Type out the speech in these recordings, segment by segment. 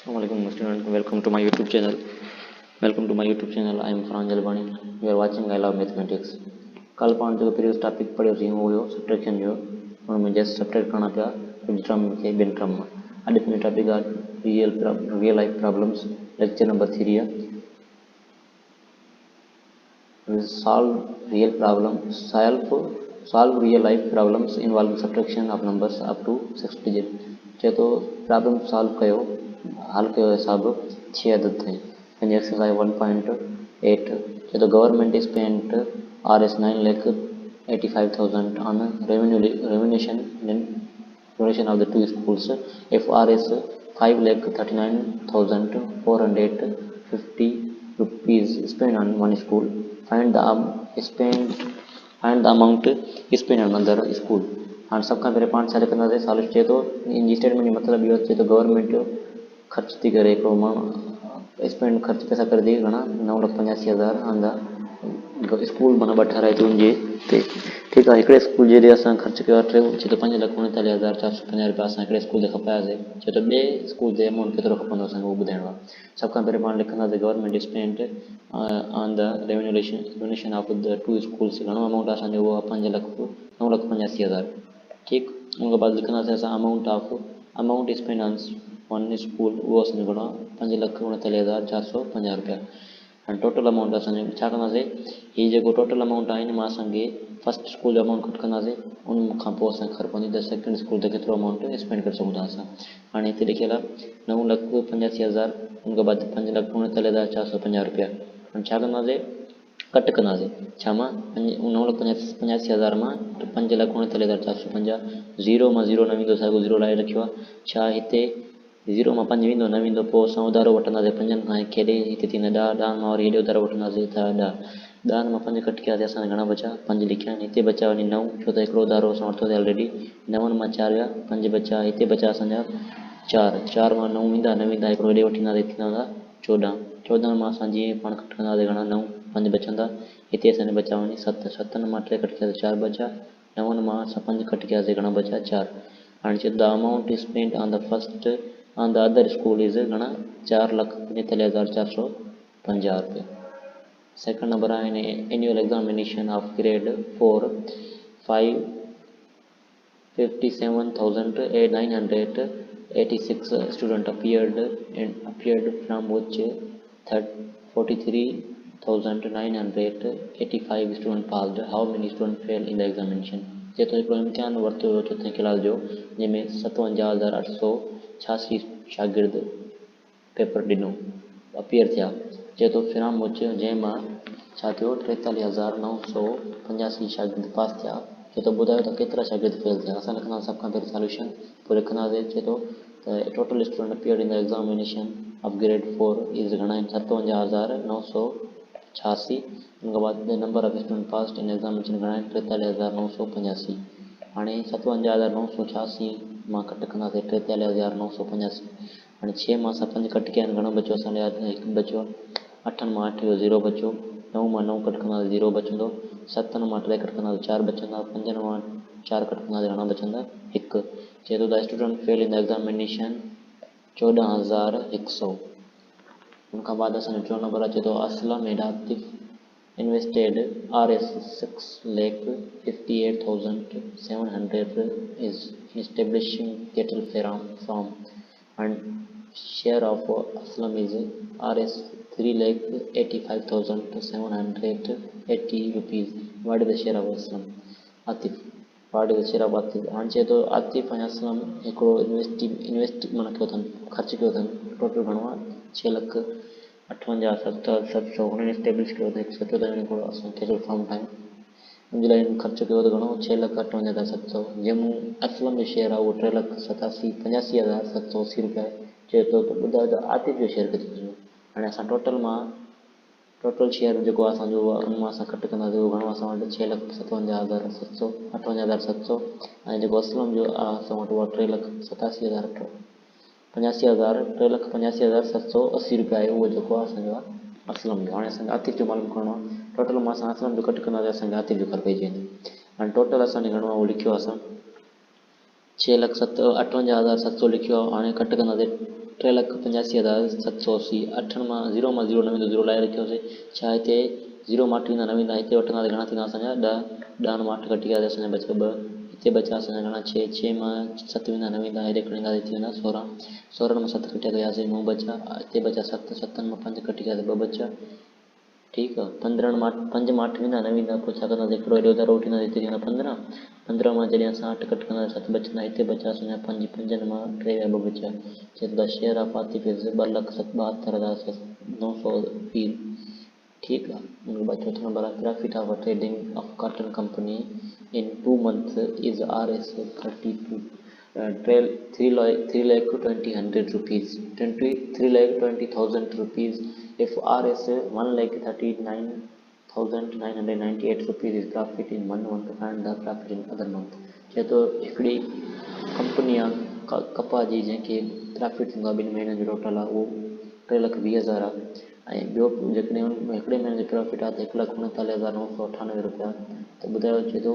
Assalamualaikum student, welcome to my YouTube channel. Welcome to my YouTube channel. I am Franjal Bani. You are watching I Love Mathematics. कल पाण जो previous topic पढ़ियो C वो हुयो subtraction जो उनमें just subtract करना पिया कुछ टर्म के ॿिनि टर्म में अॼु पंहिंजो टॉपिक आहे real life problems lecture number 3 है solve real life problems involving subtraction of numbers up to 6 digit चे तो प्रॉब्लम सॉल्व कयो हल कयो हिसाब 6 अदद थे पंहिंजी एक्सरसाइज 1.8 चे तो government spent Rs 9,85,000 on remuneration of the two schools. If Rs 5,39,450 rupees spent on one school, find the amount spent on another school. हाणे सब खां पहिरियों पाण छा लिखंदासीं सॉल्व चए थो इन जी स्टेटमेंट जो मतिलबु इहो चए थो गवर्नमेंट ख़र्च थी करे हिकिड़ो माण्हू स्पेंड ख़र्च पैसा करे थी घणा 9,85,000 आंदा स्कूल माना 18 जून जे ते ठीकु आहे हिकिड़े स्कूल जे असां ख़र्च कयो आहे चए थो 5,39,450 रुपया असां हिकिड़े स्कूल ते खपायासीं चए थो ॿिए स्कूल ते अमाउंट केतिरो खपंदो असांखे उहो ॿुधाइणो आहे सभ खां पहिरियों पाण लिखंदासीं government spent on the remuneration of the two schools घणो अमाउंट आहे असांजो उहो 9,85,000 ठीक उनके बाद लिखना है amount of amount spend on one school वो असांजो घणो 5,39,450 रुपया एंड टोटल अमाउंट असांजो छा कंदासीं ही जेको टोटल अमाउंट आहे इन मां असांखे फर्स्ट स्कूल जो अमाउंट कट कंदासीं उन खां पोइ असांखे ख़बर पवंदी त सेकंड स्कूल ते केतिरो अमाउंट स्पेंड करे सघूं था असां हाणे हिते लिखियलु आहे 9,85,000 उनके बाद 5,39,450 रुपया हाणे छा कंदासीं कट कंदासीं छा मां 9,85,000 मां 5,39,450 ज़ीरो मां ज़ीरो न वेंदो साॻियो ज़ीरो लाइ रखियो आहे छा हिते ज़ीरो मां 5 वेंदो न वेंदो पोइ असां उधारो वठंदासीं 5 खां हेॾे हिते थींदा 10 मां वरी हेॾे उधारो वठंदासीं त 10 मां 5 कट कयासीं असांजा घणा बचा 5 लिखिया आहिनि हिते बचा वञी 9 छो त हिकिड़ो उधारो असां वरितोसीं ऑलरेडी 9 मां 4 विया 5 बचा हिते बचा असांजा 4 मां 9 वेंदा न वेंदा हिकिड़ो हेॾे वठींदासीं थींदा 14 मां असां जीअं पाण कट कंदासीं घणा 9 5 बचंदा हिते असांजे बचा वञी 7 मां 3 कट कयासीं 4 बचा 9 मां असां 5 कट कयासीं घणा बचा 4 हाणे चए the amount spend on the first on the other school is घणा 4,45,050 रुपया सेकंड नंबर आहे in annual examination of grade 4 57,986 student appeared from which 43,985 student passed. How many students failed in the examination? चए तो हिकिड़ो इम्तिहान वरितो हुयो चोथे क्लास जो जंहिंमें 57,886 शागिर्द पेपर ॾिनो अपीयर थिया चए थो फिराम मुच जंहिंमां छा थियो 43,985 शागिर्द पास थिया चए थो ॿुधायो त केतिरा शागिर्द फेल थिया असां लिखंदासीं सभ खां पहिरीं सॉल्यूशन पोइ लिखंदासीं चए थो त total student appeared in the examination of grade 4 is घणा आहिनि 57,986 उनखां बाद the number of student passed in examination घणा आहिनि 43,985 हाणे 57,986 मां कट कंदासीं 43,985 हाणे 6 मां असां 5 कट कया आहिनि घणो बचो असांजे हिकु बचो 8 मां 8 वियो 0 बचो 9 मां 9 कट कंदासीं 0 बचंदो 7 मां 3 कट कंदासीं 4 बचंदा 5 मां 4 कट कंदासीं घणा बचंदा 1 चए थो the student fail in the examination 14,100 उनखां बाद असांजो टियों नंबर आहे चए थो Aslam and Atif invested Rs 6,58,700 is establishing cattle farm and share of Aslam is Rs 3,85,780 rupees. What is the share of Aslam? Atif. What is the share of Atif? हाणे चए थो आतिफ ऐं असलम हिकिड़ो इन्वेस्ट माना कयो अथनि ख़र्चु कयो अथनि टोटल घणो आहे 6,58,700 हुननि एस्टेब्लिश कयो अथनि हिकु सुठो त हिकिड़ो असां कैटल फार्म ठाहियूं हुनजे लाइ ख़र्चु कयो त घणो 6,58,700 जंहिंमें असलम जो शेयर आहे उहो 3,85,780 रुपया चए थो त ॿुधायो त आतिफ जो शेयर केतिरो थींदो हाणे असां टोटल शेयर जेको आहे असांजो उन मां असां कट कंदासीं उहो घणो असां वटि 6,57,700 ऐं जेको असलम जो आहे असां वटि उहा 3,85,780 रुपया आहे उहो जेको आहे असांजो आहे असलम जो हाणे असांखे आतिफ जो मालूम करिणो आहे टोटल मां असां असलम जो कट कंदासीं असांखे आतिफ जो ख़बर पइजी वेंदी हाणे टोटल असांखे घणो आहे उहो लिखियो आहे असां 6,58,700 लिखियो आहे हाणे कट कंदासीं 3,85,780 अठनि मां ज़ीरो नवींदो ज़ीरो लाइ रखियोसीं। छा हिते ज़ीरो मां 8 ईंदा नवींदा हिते वठंदासीं घणा थींदा असांजा 10, 10 मां 8 कटी वियासीं असांजा बचा 2, हिते बचा असांजा घणा 6, 6 मां 7 वेंदा नवींदा हेॾे खणींदासीं थी वेंदा 16, 16 मां 7 कटिया कयासीं 9 बचा, हिते बचा 7, 7 मां 5 कटी कयासीं 2 बचा। ठीक है 15 मां 5 मां 8 वेंदा न वेंदा पोइ छा कंदासीं हिकिड़ो हेॾो हज़ार वठी ईंदासीं हिते थी वेंदा 15, 15 मां जॾहिं असां 8 कट कंदासीं 7 बचंदा हिते बचा असांजा 5, 5 मां 3 विया 2 बचा। चए थो शेयर ऑफ आतिफ इज़ 2,72,920। ठीक है उनके बाद चौथा नंबर है profit of trading of cotton company इन 2 months is RS 32 3,20,100 rupees 3,20,000 rupees if RS 1,39,998 rupees is profit in 1 month and the profit in other month। चए तो हिकिड़ी कंपनी आहे कपा जी जंहिंखे प्रॉफिट थींदो आहे 2 महीननि जो टोटल आहे उहो 3,20,000 आहे ऐं ॿियो जेकॾहिं हिकिड़े महीने जो प्रॉफिट आहे त 1,39,998 रुपया त ॿुधायो चए थो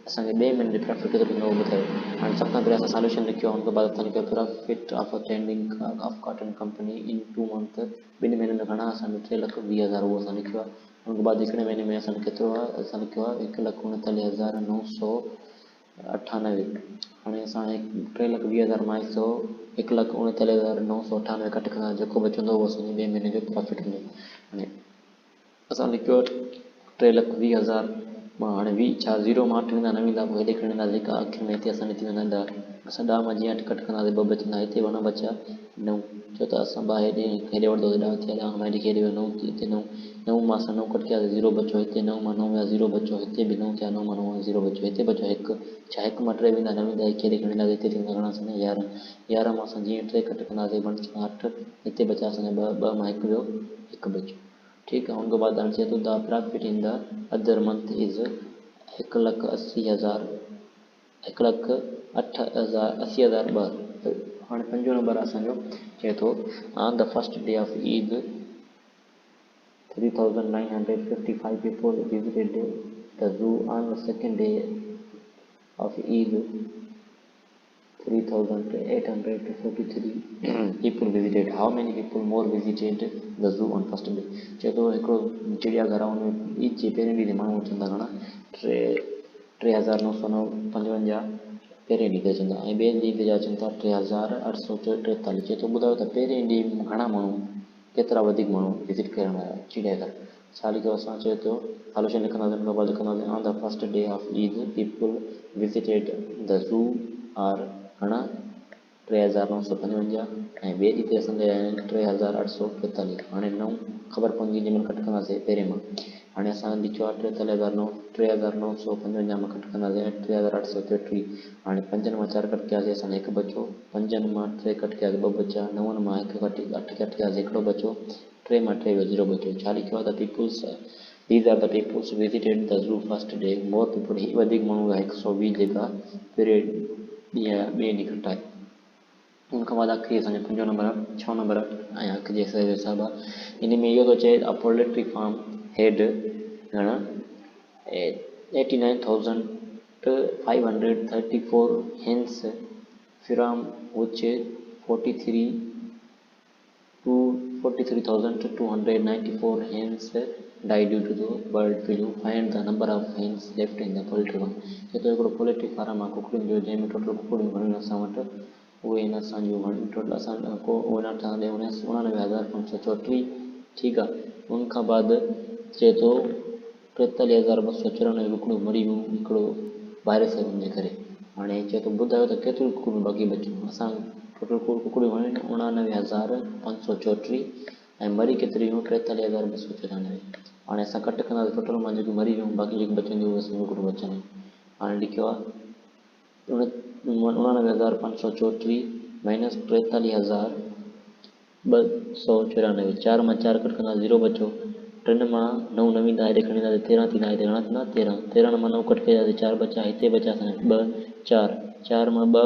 असांखे 2 महीने जो प्रॉफिट केतिरो थींदो उहो ॿुधायो। हाणे सभ खां पहिरियों असां सॉल्यूशन लिखियो आहे उनखां बाद असां लिखियो profit of trading of cotton company इन 2 months 2 महीननि में घणा असांजो 3,20,000 उहो असां लिखियो आहे। उनखां बाद हिकिड़े महीने में असांखे केतिरो आहे असां लिखियो आहे 1,39,998। हाणे असां 3,20,000 मां 1,39,998 कट कंदा जेको बचंदो उहो असांजे 2 महीने जो प्रॉफिट हूंदो। हाणे असां लिखियो 3,20,000 मां हाणे 20 छा 0 मां 8 वेंदा न वेंदा पोइ हेॾे खणी वेंदासीं का आख़िर में हिते असांखे थी वेंदा 10, असां 10 मां जीअं 8 कट कंदासीं 2 बचंदा हिते 2 बचा 9 छो त असां 2 हेॾे वठंदासीं 10 थिया 10 मां हेॾे हेॾे 9 हिते 9 9 मां असां 9 कट कयासीं 0 बचो हिते 9 मां 9 विया 0 बचो हिते बि 9 थिया 9 मां 9 0 बचो हिते बचो 1 छा 1 मां 3 वेंदा न वेंदा हिकु हेॾे खणी वेंदासीं हिते थी वेंदा घणा असांजा 11 11 मां असां जीअं 3 कट कंदासीं 1 8 हिते बचा असांजा 2 मां 1 वियो 1 बचो। ठीक है उनके बाद चए थो the profit in the other month is 1,80,000 1,80,002। हाणे 5 नंबर आहे असांजो चए थो on the first day of Eid 3,955 people visited the zoo on the second day of Eid 3,843 people visited how many people more visited the zoo on first day। चए थो हिकिड़ो चिड़ियाघर आहे हुन ईद जे पहिरें ॾींहं ते माण्हू अचनि था घणा 3,955 पहिरें ॾींहं ते अचनि था ऐं ॿिए ॾींहं ते अचनि था 3,843। चए थो ॿुधायो त पहिरें ॾींहुं घणा माण्हू केतिरा वधीक माण्हू विज़िट करण आया चिड़ियाघर। छा लिखियो असां चए थो सॉल्यूशन लिखंदासीं उनखां बाद लिखंदासीं on the first day of Eid people visited the zoo are घणा 3,955 ऐं ॿिए ॾींहं ते असांजा आहिनि 3,843। हाणे 9 ख़बर पवंदी जंहिंमहिल कट कंदासीं पहिरें मां हाणे असां लिखियो आहे 3,955 मां कट कंदासीं 3,843। हाणे 5 मां 4 कट कयासीं असांखे 1 बचो 5 मां 3 कट कयासीं 2 बचा 9 मां 1 कट 8 कट कयासीं 1 बचो 3 मां 3 वियो 0 बचो। छा लिखियो आहे the peoples these are the peoples visited the zoo first day more people ही वधीक माण्हू 120 जेका पहिरें ॾींहुं ॿिए ॾींहुं कट आहे। उनखां बाद आख़िरी असांजो 5 नंबर आहे 6 नंबर ऐं आख़िरी एक्सरसाइज जो हिसाबु आहे इन में इहो थो चए अ पोल्ट्री फार्म हेड घणा 89,534 hens from which 43,294 hens died due to the bird flu find the number of hens left in the poultry farm। चए थो हिकिड़ो पोल्ट्री फार्म आहे कुकड़ियुनि जो जंहिंमें टोटल कुकड़ियूं घणियूं असां वटि उहे आहिनि असांजूं टोटल असां को 99,534। ठीकु आहे उनखां बाद चए थो 43,294 कुकड़ियूं मरी वियूं हिकिड़ो वायरस जे करे। हाणे चए थो ॿुधायो त केतिरियूं कुकड़ियूं बाक़ी बचियूं असां टोटल कुकड़ियूं घणियूं 99,534 ऐं मरी केतिरी वियूं 43,294। हाणे असां कट कंदासीं टोटल मां जेके मरी वियूं बाक़ी जेके बचंदियूं उहे असां कुकड़ियूं बचंदियूं। हाणे लिखियो आहे 99,534 माइनस 43,294 4 मां 4 कट कंदा 0 बचो 3 मां 9 न वेंदा हेॾे खणी वेंदासीं 13 थींदा हिते घणा थींदा 13 13 मां 9 कट कयासीं 4 बचा हिते बचा असांजा 2 4 4 मां 2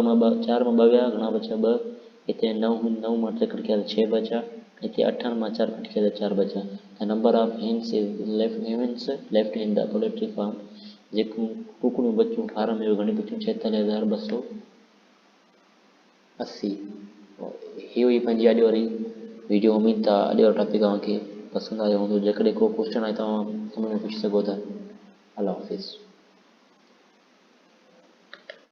विया घणा बचा 2 हिते 9 मां 3 कट कयासीं 6 बचा हिते 8 मां 4 कट कयासीं 4 बचा। The number of hens left in the poultry farm जेकियूं कुकड़ियूं बचियूं फार्म में घणी बचियूं 46,280। ही हुई पंहिंजी अॼु वारी वीडियो। उमेद था अॼु वारो टॉपिक तव्हांखे पसंदि आयो हूंदो। जेकॾहिं को क्वेश्चन आहे तव्हां हुन में पुछी सघो था। अल्लाह हाफ़िज़।